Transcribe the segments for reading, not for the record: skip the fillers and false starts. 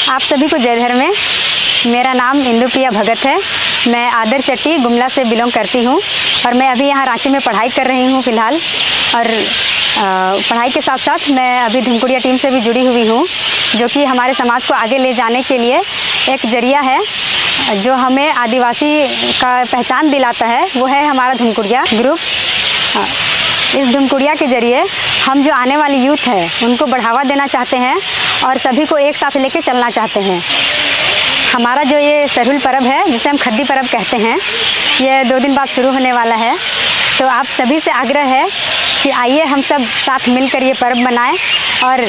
आप सभी को जय धर्म में। मेरा नाम इंदु प्रिया भगत है। मैं आदर चट्टी गुमला से बिलोंग करती हूँ और मैं अभी यहाँ रांची में पढ़ाई कर रही हूँ फ़िलहाल। और पढ़ाई के साथ साथ मैं अभी धुमकुड़िया टीम से भी जुड़ी हुई हूँ, जो कि हमारे समाज को आगे ले जाने के लिए एक जरिया है जो हमें आदिवासी का पहचान दिलाता है। वो है हमारा धुमकुड़िया ग्रुप। इस धुमकुड़िया के ज़रिए हम जो आने वाली यूथ है उनको बढ़ावा देना चाहते हैं और सभी को एक साथ लेके चलना चाहते हैं। हमारा जो ये सरहुल पर्व है, जिसे हम खद्दी पर्व कहते हैं, ये 2 दिन बाद शुरू होने वाला है। तो आप सभी से आग्रह है कि आइए हम सब साथ मिलकर ये पर्व मनाएं और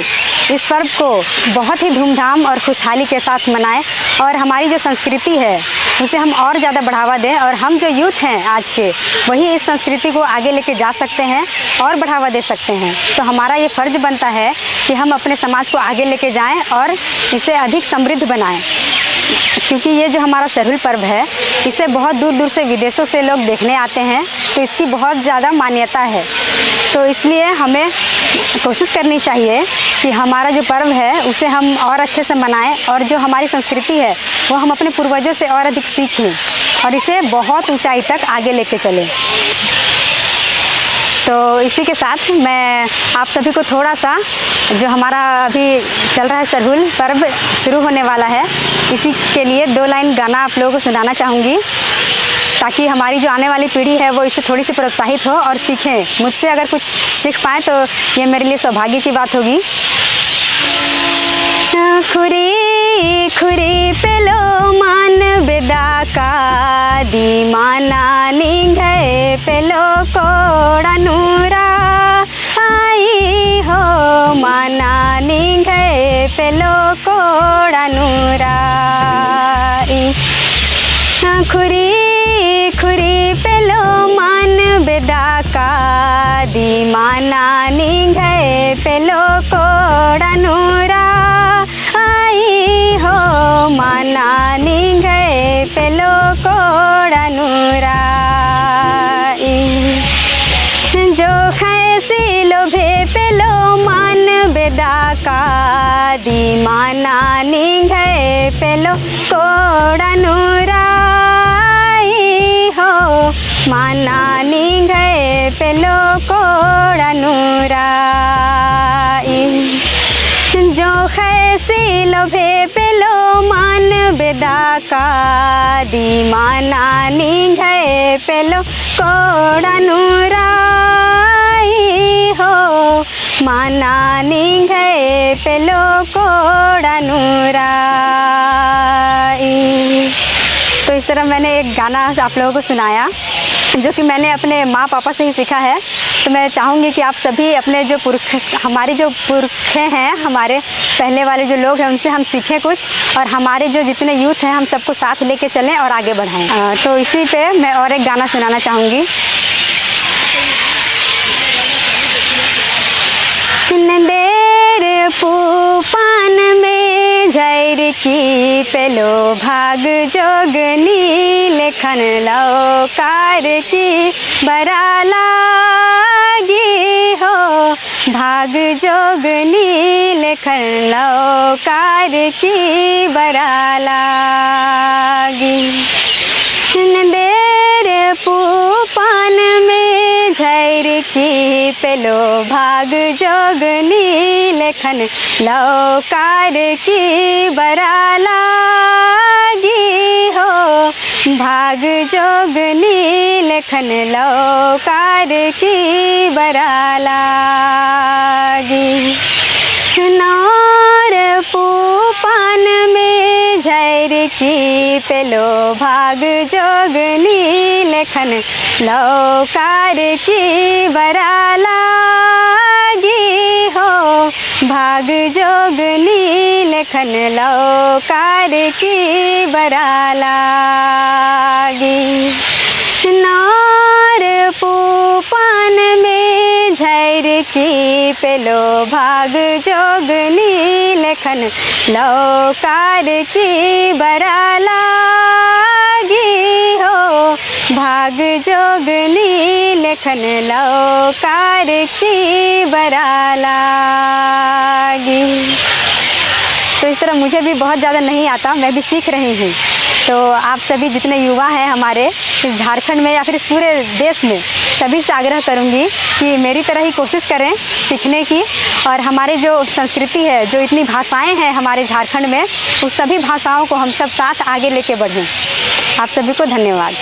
इस पर्व को बहुत ही धूमधाम और खुशहाली के साथ मनाएं और हमारी जो संस्कृति है उसे हम और ज़्यादा बढ़ावा दें। और हम जो यूथ हैं आज के, वही इस संस्कृति को आगे लेके जा सकते हैं और बढ़ावा दे सकते हैं। तो हमारा ये फ़र्ज़ बनता है कि हम अपने समाज को आगे लेके जाएं और इसे अधिक समृद्ध बनाएं, क्योंकि ये जो हमारा सरहुल पर्व है इसे बहुत दूर दूर से विदेशों से लोग देखने आते हैं, तो इसकी बहुत ज़्यादा मान्यता है। तो इसलिए हमें कोशिश करनी चाहिए कि हमारा जो पर्व है उसे हम और अच्छे से मनाएं और जो हमारी संस्कृति है वो हम अपने पूर्वजों से और अधिक सीखें और इसे बहुत ऊंचाई तक आगे लेके चलें। तो इसी के साथ मैं आप सभी को थोड़ा सा जो हमारा अभी चल रहा है सरहुल पर्व शुरू होने वाला है, इसी के लिए 2 लाइन गाना आप लोगों को सुनाना चाहूँगी, ताकि हमारी जो आने वाली पीढ़ी है वो इससे थोड़ी सी प्रोत्साहित हो और सीखें। मुझसे अगर कुछ सीख पाए तो ये मेरे लिए सौभाग्य की बात होगी। खुरी खुरी पेलो मान बेदा का दी माना निंगे पेलो कोड़ा नूरा आई हो माना निंगे पेलो कोड़ा नूरा। खुरी खुरी पेलो मान बेदा का दी माना निंगे पेलो कोड़ा नूरा आई हो माना निंगे पेलो कोड़ा नूरा। जो खैसी लोभे पेलो मान बेदा का दी माना निंगे पेलो कोड़ा नूरा हो माना निंगे पेलो कोड़ा नूरा। जो खैसी लोभे पेलो मान बेदा का दी माना निंगे पेलो कोड़ा नूरा हो माना निंगे पेलो कोड़ा नूरा। तो इस तरह मैंने एक गाना आप लोगों को सुनाया जो कि मैंने अपने माँ पापा से ही सीखा है। तो मैं चाहूँगी कि आप सभी अपने जो हमारी जो पुरखे हैं, हमारे पहले वाले जो लोग हैं, उनसे हम सीखें कुछ और हमारे जो जितने यूथ हैं हम सबको साथ लेके चलें और आगे बढ़ाएं। तो इसी पे मैं और एक गाना सुनाना चाहूँगी। नंदेर पूपान में झैर की पेलो भाग जोगनी लेखन लो कार की बरा लागी हो भाग जोगनी लेखन लो कार की बरा लागी। नंदेर पूपान में झैर की पेलो भाग जोगनी लेखन लो कार की बरा लागी हो भाग जोगनी लेखन लो कार की बरा लागी। नौर पूपान में झैर की पेलो भाग जोगनी लेखन लो कार की बरा लागी हो भाग जोगनी लेखन लो कार की बरा लागी। नौर पूपान में झैर की पेलो भाग जोगनी लेखन लो कार की बरा लागी हो भाग जोगनी लेखन लो कार की बरा लागी। तो इस तरह मुझे भी बहुत ज़्यादा नहीं आता, मैं भी सीख रही हूँ। तो आप सभी जितने युवा हैं हमारे इस झारखंड में या फिर इस पूरे देश में, सभी से आग्रह करूँगी कि मेरी तरह ही कोशिश करें सीखने की, और हमारी जो संस्कृति है, जो इतनी भाषाएं हैं हमारे झारखंड में, उस सभी भाषाओं को हम सब साथ आगे लेके बढ़ें। आप सभी को धन्यवाद।